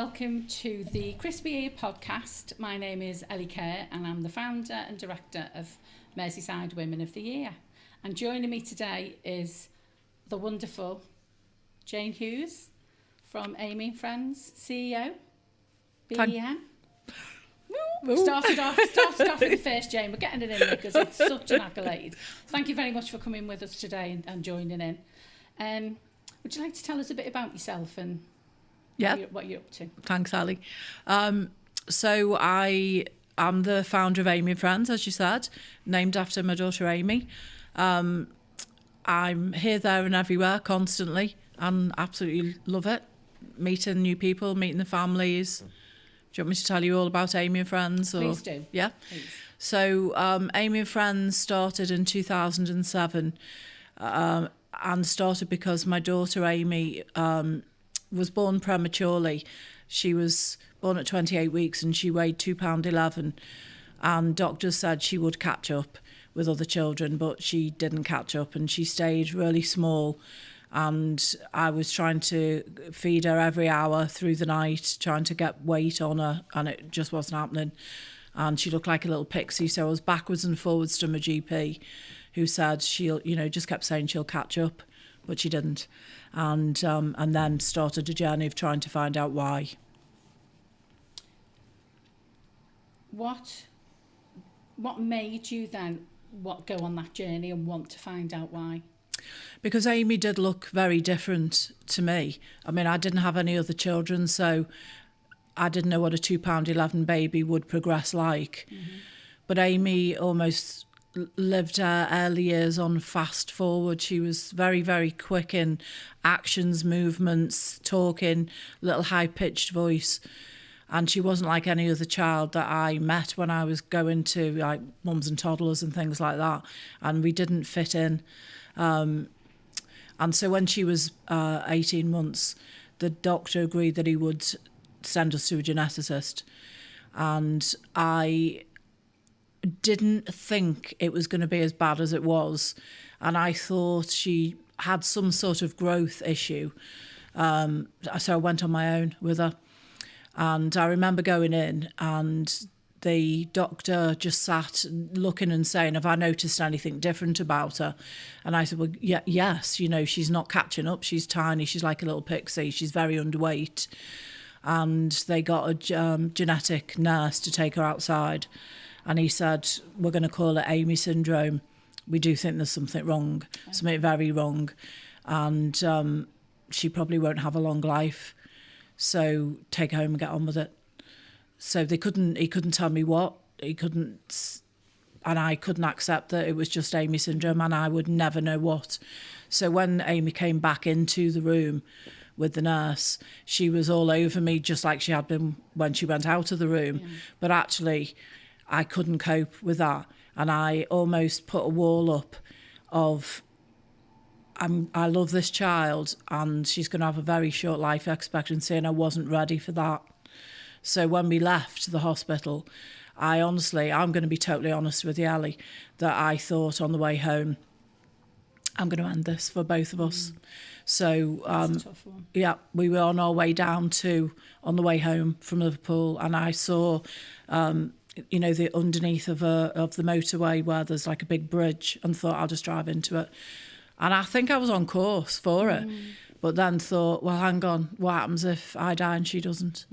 welcome to the Crispy Ear podcast. My name is Ellie Kerr and I'm the founder and director of Merseyside Women of the Year. And joining me today is the wonderful Jayne Hughes from Amy and Friends, CEO, BEM. Started off with the first, Jayne. We're getting it in there because it's such an accolade. Thank you very much for coming with us today and joining in. Would you like to tell us a bit about yourself and what you're up to? Thanks, Ali. So I am the founder of Amy and Friends, as you said, named after my daughter Amy. I'm here, there and everywhere constantly and absolutely love it. Meeting new people, meeting the families. Do you want me to tell you all about Amy and Friends? Or? Please do. Yeah? Please. So Amy and Friends started in 2007 and started because my daughter Amy was born prematurely. She was born at 28 weeks and she weighed £2.11, and doctors said she would catch up with other children, but she didn't catch up and she stayed really small. And I was trying to feed her every hour through the night, trying to get weight on her, and it just wasn't happening. And she looked like a little pixie, so I was backwards and forwards to my GP, who said just kept saying she'll catch up, but she didn't. And then started a journey of trying to find out why. What made you then go on that journey and want to find out why? Because Amy did look very different to me. I mean, I didn't have any other children, so I didn't know what a £2.11 baby would progress like. Mm-hmm. But Amy almost lived her early years on fast forward. She was very, very quick in actions, movements, talking, little high-pitched voice. And she wasn't like any other child that I met when I was going to like mums and toddlers and things like that. And we didn't fit in. And so when she was 18 months, the doctor agreed that he would send us to a geneticist. And I didn't think it was going to be as bad as it was. And I thought she had some sort of growth issue. So I went on my own with her. And I remember going in and the doctor just sat looking and saying, have I noticed anything different about her? And I said, well, yes, she's not catching up. She's tiny. She's like a little pixie. She's very underweight. And they got a genetic nurse to take her outside. And he said, we're going to call it Amy syndrome. We do think there's something wrong, something very wrong. And she probably won't have a long life. So take her home and get on with it. So he couldn't tell me what, and I couldn't accept that it was just Amy syndrome and I would never know what. So when Amy came back into the room with the nurse, she was all over me just like she had been when she went out of the room. Yeah. But actually, I couldn't cope with that. And I almost put a wall up of, I love this child and she's going to have a very short life expectancy, and I wasn't ready for that. So when we left the hospital, I'm going to be totally honest with you, Ali, that I thought on the way home, I'm going to end this for both of us. So, that's a tough one. Yeah, we were on our way on the way home from Liverpool, and I saw, the underneath of the motorway where there's like a big bridge, and thought I'll just drive into it. And I think I was on course for it, but then thought, well, hang on, what happens if I die and she doesn't?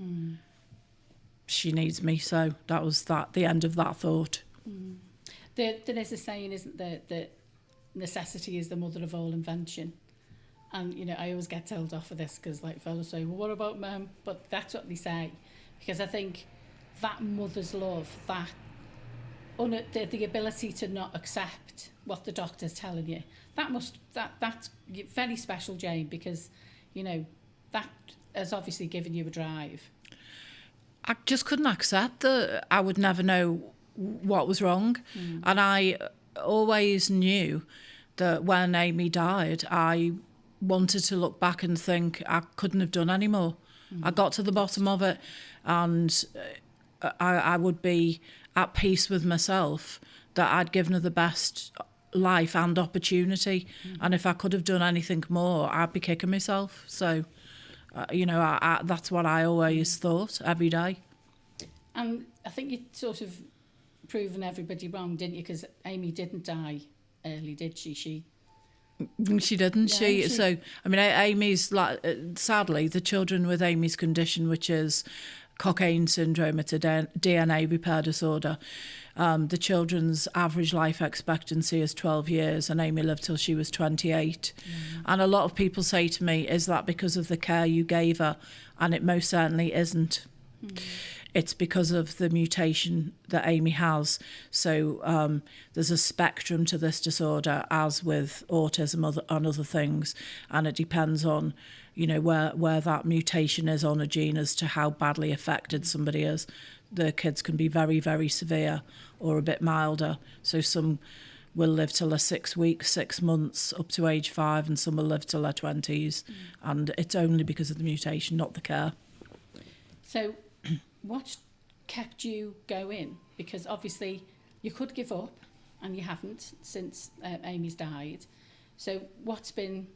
She needs me, so that was the end of that thought. There is a saying, isn't there, that necessity is the mother of all invention. And, I always get told off for this because, like, fellas say, well, what about men? But that's what they say. Because I think that mother's love, the ability to not accept what the doctor's telling you, that's very special, Jayne, because, that has obviously given you a drive. I just couldn't accept that I would never know what was wrong. And I always knew that when Amy died, I wanted to look back and think I couldn't have done any more. I got to the bottom of it, and I would be at peace with myself that I'd given her the best life and opportunity. And if I could have done anything more, I'd be kicking myself. So That's what I always thought every day. And I think you sort of proven everybody wrong, didn't you? Because Amy didn't die early, did she? She didn't. Yeah, So, I mean, Amy's, sadly, the children with Amy's condition, which is Cockayne syndrome, it's a DNA repair disorder. The children's average life expectancy is 12 years, and Amy lived till she was 28. And a lot of people say to me, is that because of the care you gave her? And it most certainly isn't. It's because of the mutation that Amy has. So there's a spectrum to this disorder, as with autism and other things, and it depends on, where that mutation is on a gene as to how badly affected somebody is. The kids can be very, very severe or a bit milder. So some will live till they're 6 weeks, 6 months, up to age 5, and some will live till their 20s. And it's only because of the mutation, not the care. So what kept you going? Because obviously you could give up, and you haven't since Amy's died. So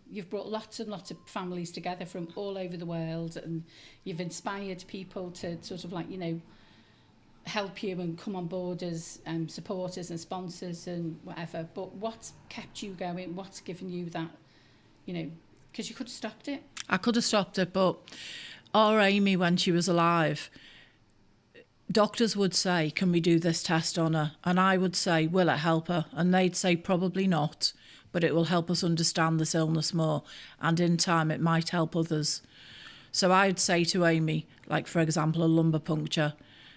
you've brought lots and lots of families together from all over the world, and you've inspired people to sort of help you and come on board as supporters and sponsors and whatever. But what's kept you going? What's given you that, because you could have stopped it. I could have stopped it, but our Amy, when she was alive, doctors would say, can we do this test on her? And I would say, will it help her? And they'd say, probably not, but it will help us understand this illness more. And in time, it might help others. So I'd say to Amy, like, for example, a lumbar puncture.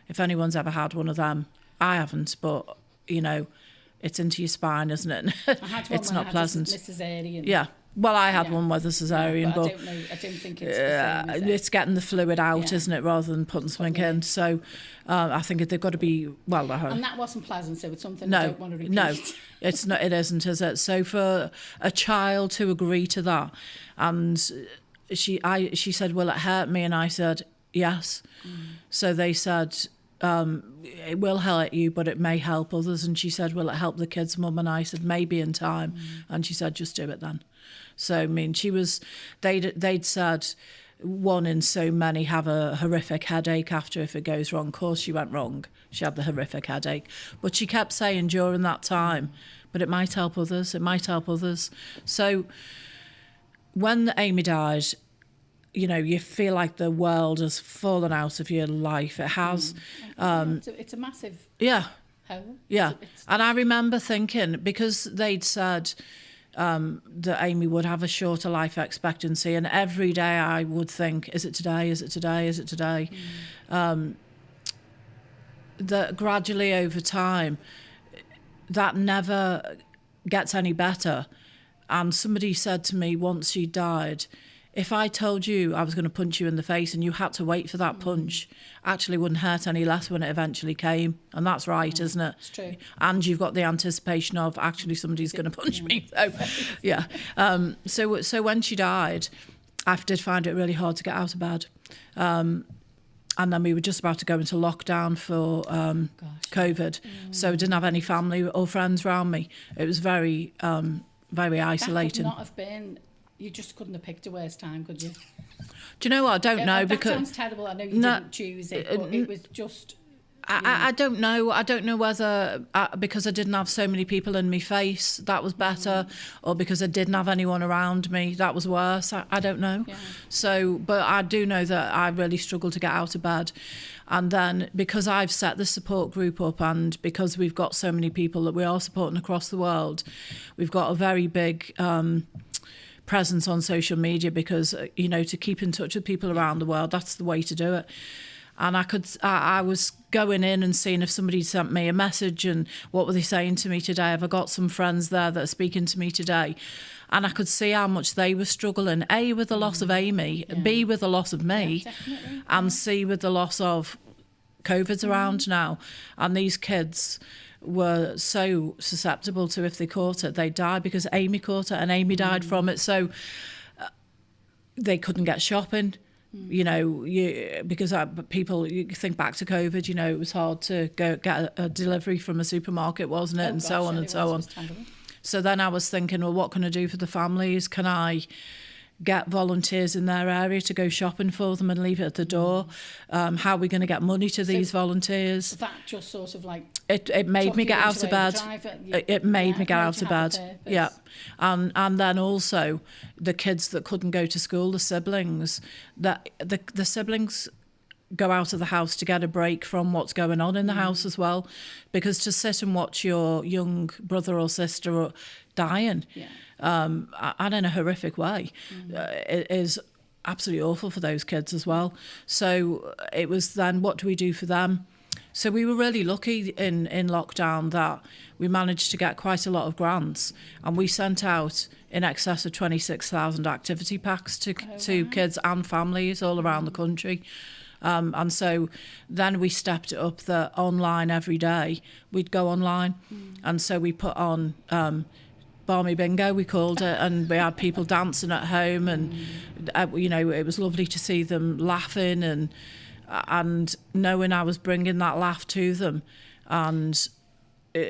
If anyone's ever had one of them, I haven't, but, it's into your spine, isn't it? I had one it's when not I had pleasant. A cesarean. Yeah. Well, I had one with a cesarean, but I don't know. I don't think it's the same. It's getting the fluid out, isn't it, rather than putting something in. So I think they've got to be and that wasn't pleasant, so it's something I don't want to repeat. No, it's not. It isn't, is it? So for a child to agree to that, and she said, "Will it hurt me?" And I said, "Yes." So they said, it will hurt you, but it may help others. And she said, will it help the kids, Mum? And I said, maybe in time. And she said, just do it then. So, I mean, they'd said 1 in so many have a horrific headache after if it goes wrong. Of course, she went wrong. She had the horrific headache. But she kept saying during that time, but it might help others. It might help others. So when Amy died, you feel like the world has fallen out of your life. It has. It's a massive hole. Yeah. And I remember thinking, because they'd said that Amy would have a shorter life expectancy, and every day I would think, is it today? Is it today? Is it today? That gradually over time, that never gets any better. And somebody said to me once she died, if I told you I was going to punch you in the face and you had to wait for that punch, actually wouldn't hurt any less when it eventually came. And that's right, isn't it? It's true. And you've got the anticipation of, actually, somebody's going to punch me. So, yeah. So when she died, I did find it really hard to get out of bed. And then we were just about to go into lockdown for COVID. So I didn't have any family or friends around me. It was very, very isolating. That would not have been... You just couldn't have picked a worse time, could you? Do you know what? I don't know. That sounds terrible. I know you didn't choose it, but it was just... I don't know. I don't know whether because I didn't have so many people in my face, that was better, or because I didn't have anyone around me, that was worse. I don't know. Yeah. So, but I do know that I really struggled to get out of bed. And then because I've set the support group up, and because we've got so many people that we are supporting across the world, we've got a very big... presence on social media, because to keep in touch with people around the world, that's the way to do it. And I was going in and seeing if somebody sent me a message and what were they saying to me today. Have I got some friends there that are speaking to me today? And I could see how much they were struggling, A, with the loss of Amy, B, with the loss of me, and C, with the loss of COVID's around now. And these kids were so susceptible to, if they caught it, they'd die, because Amy caught it and Amy died from it. So they couldn't get shopping, because people, you think back to COVID, it was hard to go get a delivery from a supermarket, wasn't it? So on and so on. So then I was thinking, well, what can I do for the families? Can I get volunteers in their area to go shopping for them and leave it at the door. How are we going to get money to these volunteers? That just sort of like it made me get out of bed. It made me get out of bed. Yeah, and then also the kids that couldn't go to school, the siblings, that the siblings go out of the house to get a break from what's going on in the house as well, because to sit and watch your young brother or sister dying, and in a horrific way, it is absolutely awful for those kids as well. So it was then, what do we do for them? So we were really lucky in lockdown that we managed to get quite a lot of grants, and we sent out in excess of 26,000 activity packs to kids and families all around the country. And so then we stepped it up that online every day. We'd go online. And so we put on Barmy Bingo, we called it, and we had people dancing at home. And, it was lovely to see them laughing and knowing I was bringing that laugh to them. And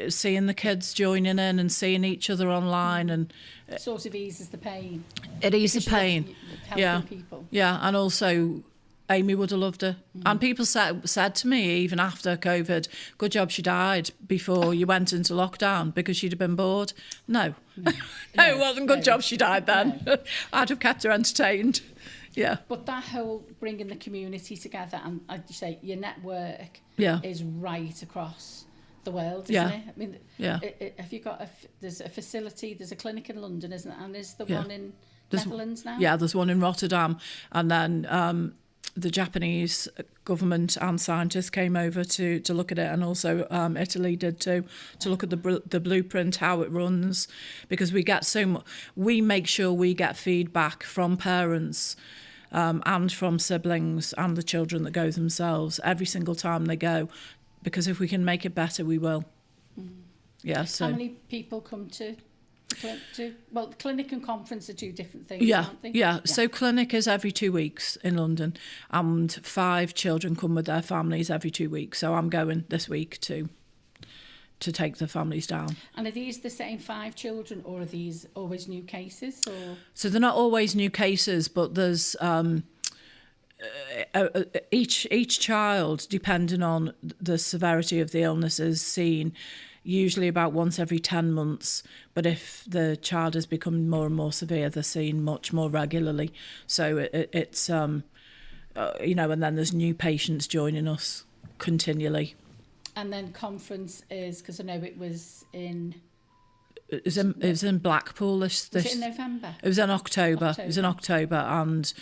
seeing the kids joining in and seeing each other online. And it sort of eases the pain. It eases the pain. People. Yeah, and also Amy would have loved her. And people said to me, even after COVID, good job she died before you went into lockdown, because she'd have been bored. No, it wasn't good job she died then. No. I'd have kept her entertained. Yeah. But that whole bringing the community together, and I'd say your network is right across the world, isn't it? I mean, have you got there's a facility, there's a clinic in London, isn't it? And is the one in Netherlands now? Yeah, there's one in Rotterdam, and then the Japanese government and scientists came over to look at it, and also Italy did too, to look at the blueprint, how it runs, because we get so much. We make sure we get feedback from parents and from siblings and the children that go themselves every single time they go, because if we can make it better, we will. Yeah. So how many people come to? Well, the clinic and conference are two different things, aren't they? Yeah. So clinic is every 2 weeks in London, and 5 children come with their families every 2 weeks. So I'm going this week to take the families down. And are these the same 5 children, or are these always new cases? Or? So they're not always new cases, but there's each child, depending on the severity of the illness, is seen usually about once every 10 months. But if the child has become more and more severe, they're seen much more regularly. So it's, and then there's new patients joining us continually. And then conference is, because I know it was in... It was in Blackpool. Was it in November? It was in October. It was in October, and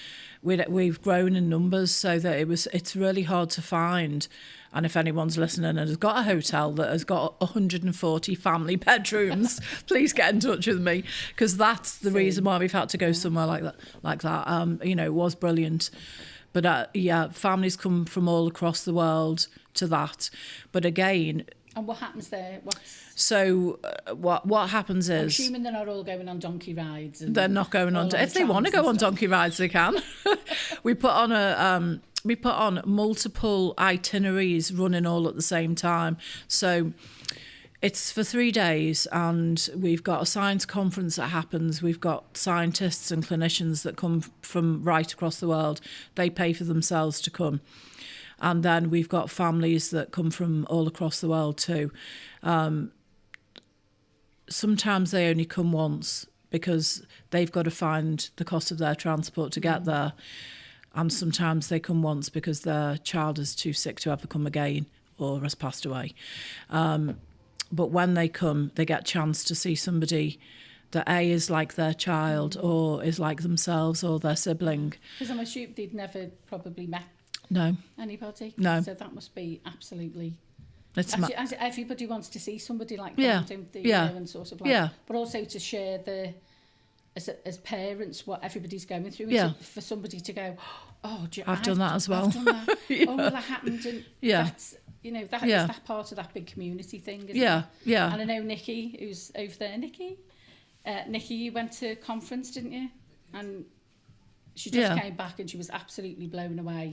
we've grown in numbers, so that it's really hard to find. And if anyone's listening and has got a hotel that has got 140 family bedrooms, please get in touch with me, because that's the reason why we've had to go somewhere like that. It was brilliant. But families come from all across the world to that. But again... And what happens there? So what happens is... I'm assuming they're not all going on donkey rides. They're not going on... If they want to go on donkey rides, they can. We put on multiple itineraries running all at the same time. So it's for 3 days, and we've got a science conference that happens. We've got scientists and clinicians that come from right across the world. They pay for themselves to come. And then we've got families that come from all across the world too. Sometimes they only come once because they've got to find the cost of their transport to get there. And sometimes they come once because their child is too sick to ever come again or has passed away. But when they come, they get a chance to see somebody that is like their child or is like themselves or their sibling. Because I'm assuming they'd never probably met anybody. No. So that must be absolutely... As everybody wants to see somebody like that, don't they? And sort of like, but also to share as parents what everybody's going through. And for somebody to go, I've done that as well. I've done that. Oh, well, that happened. And that's, is that part of that big community thing, isn't it? Yeah. And I know Nikki, who's over there. Nikki, you went to a conference, didn't you? And she just came back and she was absolutely blown away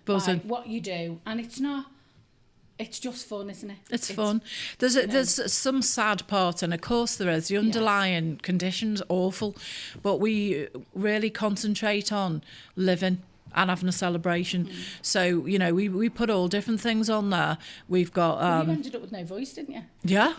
by what you do. And it's not it's just fun, isn't it? It's fun. There's some sad part, and of course there is. The underlying condition's awful, but we really concentrate on living and having a celebration. So, you know, we put all different things on there. We've got... Well, you ended up with no voice, didn't you? Yeah.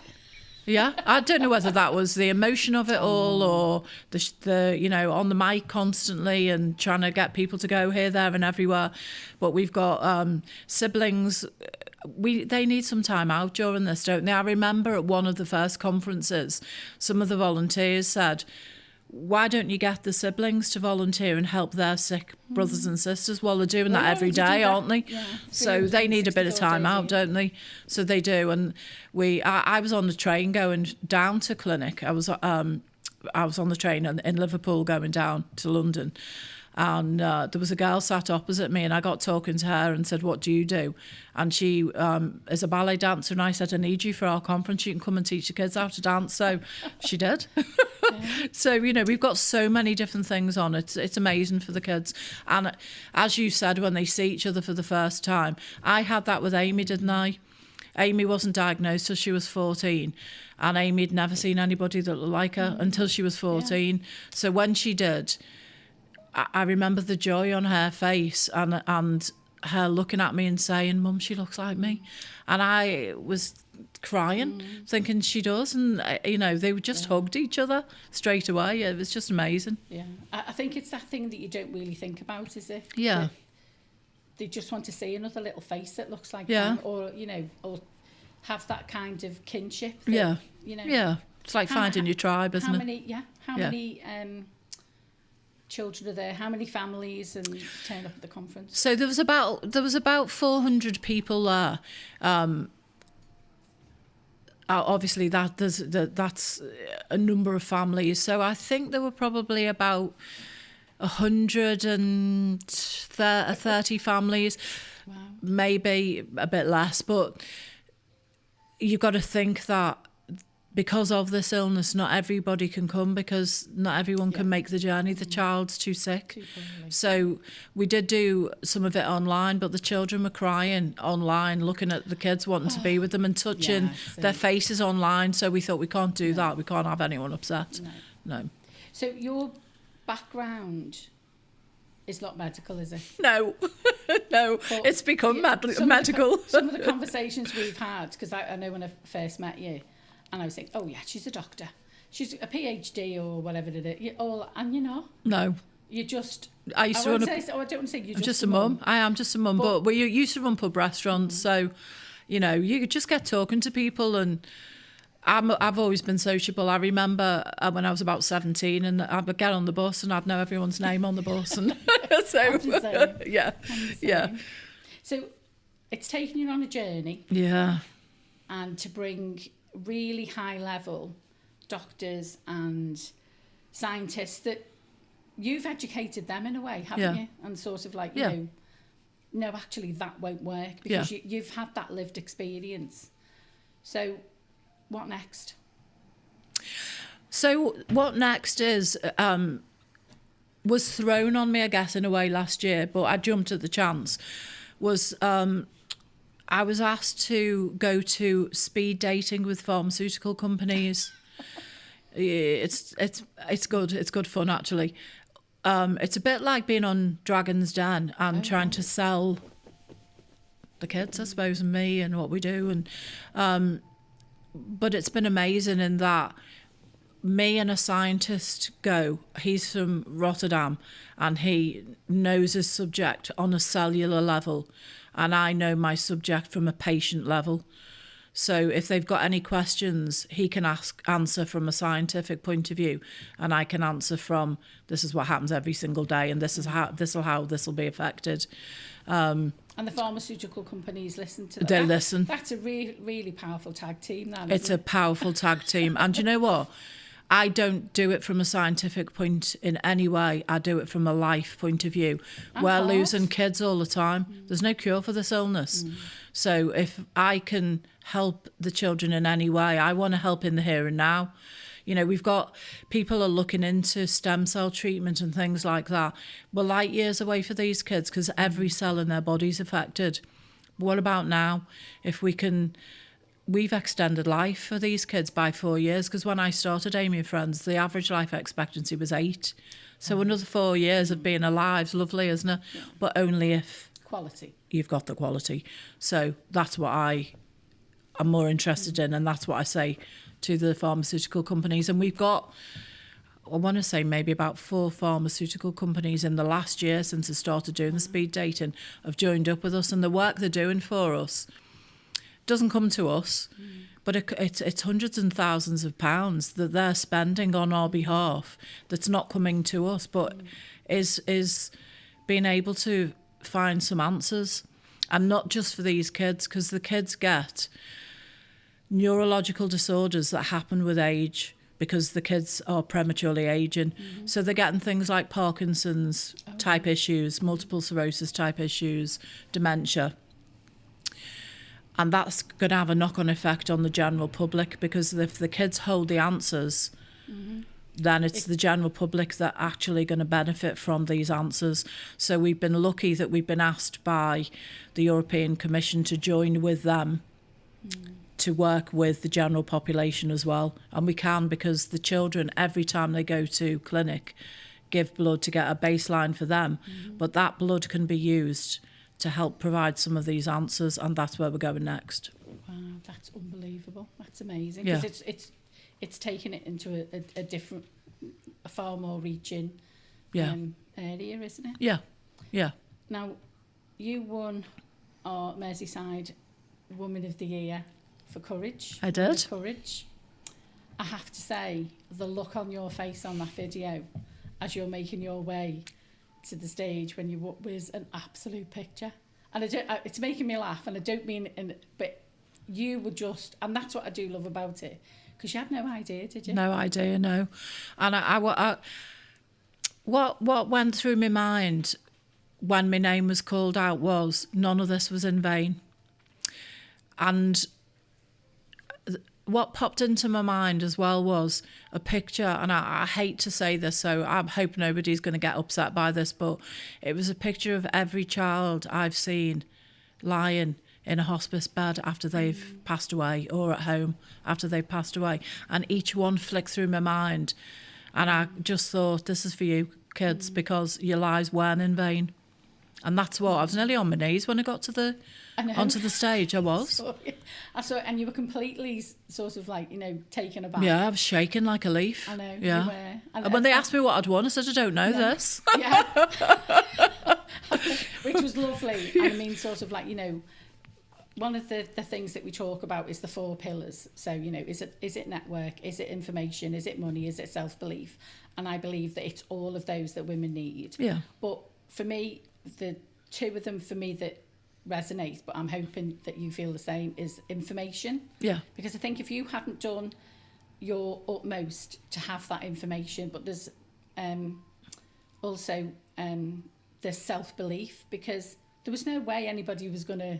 Yeah, I don't know whether that was the emotion of it all, or the you know, on the mic constantly and trying to get people to go here, there and everywhere. But we've got siblings. They need some time out during this, don't they? I remember at one of the first conferences, some of the volunteers said, why don't you get the siblings to volunteer and help their sick brothers and sisters? Well, they're doing that every day, aren't they? Yeah, so they need a bit of time out, don't they? So they do. And I was on the train going down to clinic. I was on the train in Liverpool going down to London. And there was a girl sat opposite me, and I got talking to her and said, what do you do? And she is a ballet dancer, and I said, I need you for our conference. You can come and teach the kids how to dance. So she did. So, you know, we've got so many different things on. It's amazing for the kids. And as you said, when they see each other for the first time, I had that with Amy, didn't I? Amy wasn't diagnosed till she was 14, and Amy had never seen anybody that looked like her until she was 14. Yeah. So when she did, I remember the joy on her face and her looking at me and saying, Mum, she looks like me. And I was crying, thinking she does. And, you know, they just hugged each other straight away. It was just amazing. Yeah. I think it's that thing that you don't really think about, is it? Yeah. They just want to see another little face that looks like them, or, you know, or have that kind of kinship. That, you know. Yeah. It's like finding your tribe, isn't it? How many children are there? How many families and turn up at the conference? So there was about 400 people there. Obviously that's a number of families. So I think there were probably about 130 families. Wow. Maybe a bit less, but you've got to think that because of this illness, not everybody can come, because not everyone can make the journey. The child's too sick. So we did do some of it online, but the children were crying online, looking at the kids wanting to be with them and touching their faces online. So we thought, we can't do that. We can't have anyone upset. No. So your background is not medical, is it? No. No, but it's become medical. Some of the conversations we've had, because I know when I first met you, and I was thinking, oh yeah, she's a doctor, she's a PhD or whatever it is. And you know, no, you just. I used to run. I don't want to say you're just a mum. I am just a mum, but we used to run pub restaurants, so you know, you just get talking to people, and I've always been sociable. I remember when I was about 17, and I would get on the bus, and I'd know everyone's name on the bus, and so yeah. So it's taken you on a journey. Yeah. And to bring really high level doctors and scientists that you've educated them in a way, haven't you? And sort of like, you know, no, actually that won't work, because you've had that lived experience. So what next? So what next is was thrown on me, I guess, in a way last year, but I jumped at the chance. Was I was asked to go to speed dating with pharmaceutical companies. It's good. It's good fun, actually. It's a bit like being on Dragon's Den and trying to sell the kids, I suppose, and me and what we do. And but it's been amazing in that me and a scientist go. He's from Rotterdam, and he knows his subject on a cellular level, and I know my subject from a patient level. So if they've got any questions, he can answer from a scientific point of view, and I can answer from, this is what happens every single day, and this is how this will be affected. And the pharmaceutical companies listen to that. They listen. That's a really powerful tag team. It's a powerful tag team. And you know what? I don't do it from a scientific point in any way. I do it from a life point of view. We're losing kids all the time. There's no cure for this illness. So if I can help the children in any way, I want to help in the here and now. You know, we've got people are looking into stem cell treatment and things like that. We're light years away for these kids because every cell in their body's affected. What about now? If we can, we've extended life for these kids by 4 years, because when I started Amy and Friends, the average life expectancy was 8. So another 4 years of being alive is lovely, isn't it? Yeah. But only if quality. You've got the quality. So that's what I am more interested in, and that's what I say to the pharmaceutical companies. And we've got, I want to say maybe about 4 pharmaceutical companies in the last year since I started doing the speed dating have joined up with us, and the work they're doing for us doesn't come to us, but it's hundreds and thousands of pounds that they're spending on our behalf that's not coming to us, but is being able to find some answers. And not just for these kids, because the kids get neurological disorders that happen with age, because the kids are prematurely aging. So they're getting things like Parkinson's type issues, multiple sclerosis type issues, dementia. And that's going to have a knock-on effect on the general public, because if the kids hold the answers, then it's the general public that are actually going to benefit from these answers. So we've been lucky that we've been asked by the European Commission to join with them to work with the general population as well. And we can, because the children, every time they go to clinic, give blood to get a baseline for them. But that blood can be used to help provide some of these answers, and that's where we're going next. Wow, that's unbelievable. That's amazing. Because it's taken it into a different, a far more reaching area, isn't it? Yeah, yeah. Now, you won our Merseyside Woman of the Year for courage. I did. Courage. I have to say, the look on your face on that video as you're making your way to the stage when you was an absolute picture. And it's making me laugh, and I don't mean but you were just, and that's what I do love about it, because you had no idea, did you? No idea, no. And what went through my mind when my name was called out was none of this was in vain. And what popped into my mind as well was a picture, and I hate to say this, so I hope nobody's going to get upset by this, but it was a picture of every child I've seen lying in a hospice bed after they've passed away, or at home after they've passed away. And each one flicked through my mind. And I just thought, this is for you, kids, because your lives weren't in vain. And that's what, I was nearly on my knees when I got to onto the stage. I was. I saw, and you were completely sort of like, taken aback. Yeah, I was shaking like a leaf. I know, yeah. You were. And when they asked me what I'd won, I said, I don't know this. Yeah. Which was lovely. And I mean, sort of like, one of the things that we talk about is the 4 pillars. So, is it network? Is it information? Is it money? Is it self-belief? And I believe that it's all of those that women need. Yeah. But for me, the 2 of them for me that resonate, but I'm hoping that you feel the same, is information. Yeah. Because I think if you hadn't done your utmost to have that information, but there's also the self-belief, because there was no way anybody was going to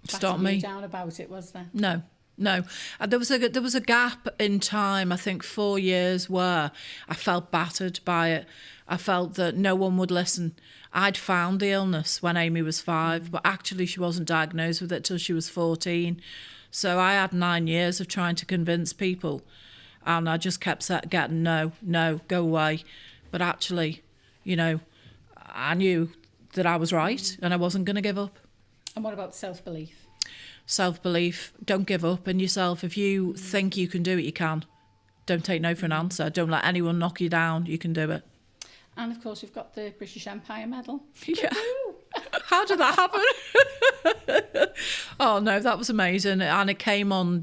stop me down about it, was there? No. There was a gap in time, I think 4 years, where I felt battered by it. I felt that no one would listen. I'd found the illness when Amy was 5, but actually she wasn't diagnosed with it till she was 14. So I had 9 years of trying to convince people, and I just kept getting no, go away. But actually, I knew that I was right, and I wasn't going to give up. And what about self-belief? Self-belief, don't give up in yourself. If you think you can do it, you can. Don't take no for an answer. Don't let anyone knock you down. You can do it. And of course, we've got the British Empire Medal. Yeah. How did that happen? Oh no, that was amazing. And it came on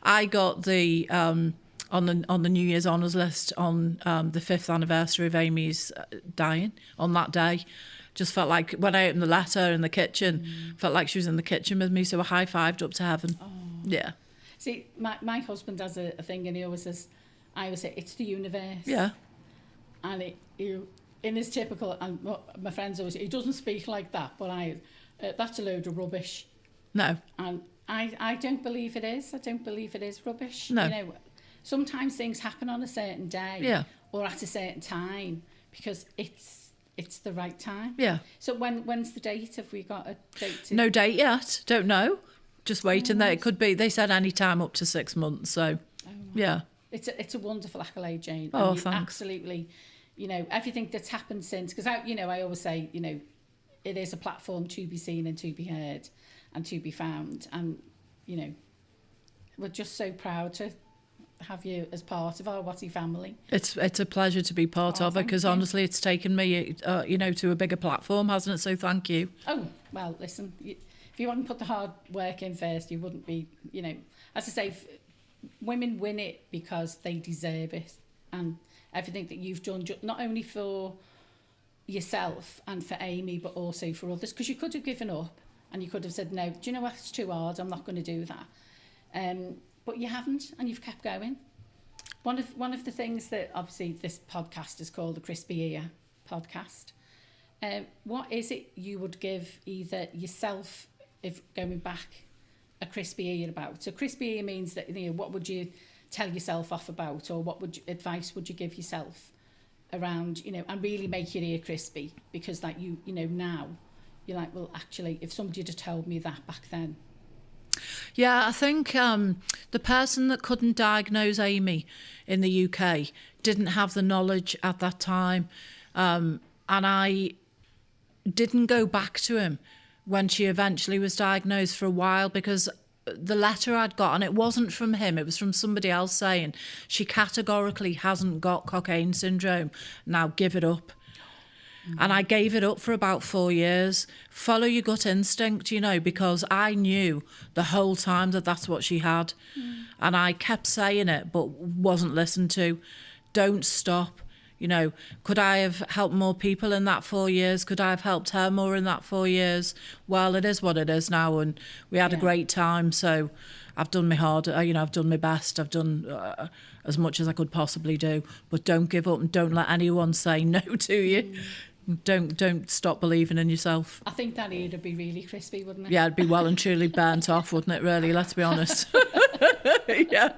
I got the on the New Year's honours list on the 5th anniversary of Amy's dying on that day. Just felt like when I opened the letter in the kitchen, felt like she was in the kitchen with me, so I high-fived up to heaven. Oh. Yeah. See, my husband has a thing, and he always says, I always say, it's the universe. Yeah. And in his typical, and my friends always say, he doesn't speak like that, but that's a load of rubbish. No. And I don't believe it is. I don't believe it is rubbish. No. Sometimes things happen on a certain day, or at a certain time, because it's it's the right time. Yeah. So when's the date? Have we got a date? No date yet. Don't know. Just waiting there. It could be, they said any time up to 6 months. So, yeah. It's a wonderful accolade, Jayne. Oh, and thanks. Absolutely, everything that's happened since, because I always say, it is a platform to be seen and to be heard and to be found. And, we're just so proud to have you as part of our WOTY family. It's a pleasure to be part of it, because honestly, it's taken me, to a bigger platform, hasn't it? So thank you. Oh, well, listen, if you hadn't put the hard work in first, you wouldn't be, as I say, women win it because they deserve it. And everything that you've done, not only for yourself and for Amy, but also for others, because you could have given up and you could have said, no, do you know what, it's too hard, I'm not going to do that. But you haven't, and you've kept going. One of the things that, obviously, this podcast is called the Crispy Ear podcast. What is it you would give either yourself, if going back, a crispy ear about? So crispy ear means that, what would you tell yourself off about, or what advice would you give yourself around, and really make your ear crispy? Because like now, you're like, well, actually, if somebody had told me that back then. Yeah, I think the person that couldn't diagnose Amy in the UK didn't have the knowledge at that time. And I didn't go back to him when she eventually was diagnosed for a while, because the letter I'd got, and it wasn't from him, it was from somebody else saying she categorically hasn't got Cockayne syndrome. Now give it up. And I gave it up for about 4 years. Follow your gut instinct, because I knew the whole time that that's what she had. And I kept saying it, but wasn't listened to. Don't stop. Could I have helped more people in that 4 years? Could I have helped her more in that 4 years? Well, it is what it is now, and we had a great time. So I've done my hard, I've done my best. I've done as much as I could possibly do. But don't give up, and don't let anyone say no to you. Don't stop believing in yourself. I think that ear would be really crispy, wouldn't it? Yeah, it'd be well and truly burnt off, wouldn't it, really? Let's be honest. Yeah.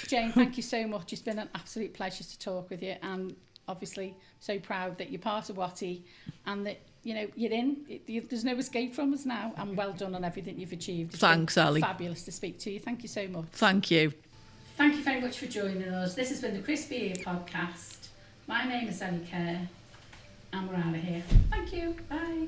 Jayne, thank you so much. It's been an absolute pleasure to talk with you, and obviously so proud that you're part of WOTY and that, you're in. There's no escape from us now, and well done on everything you've achieved. It's Thanks, Ali. Fabulous to speak to you. Thank you so much. Thank you. Thank you very much for joining us. This has been the Crispy Ear podcast. My name is Ali Kerr, and we're out of here. Thank you. Bye.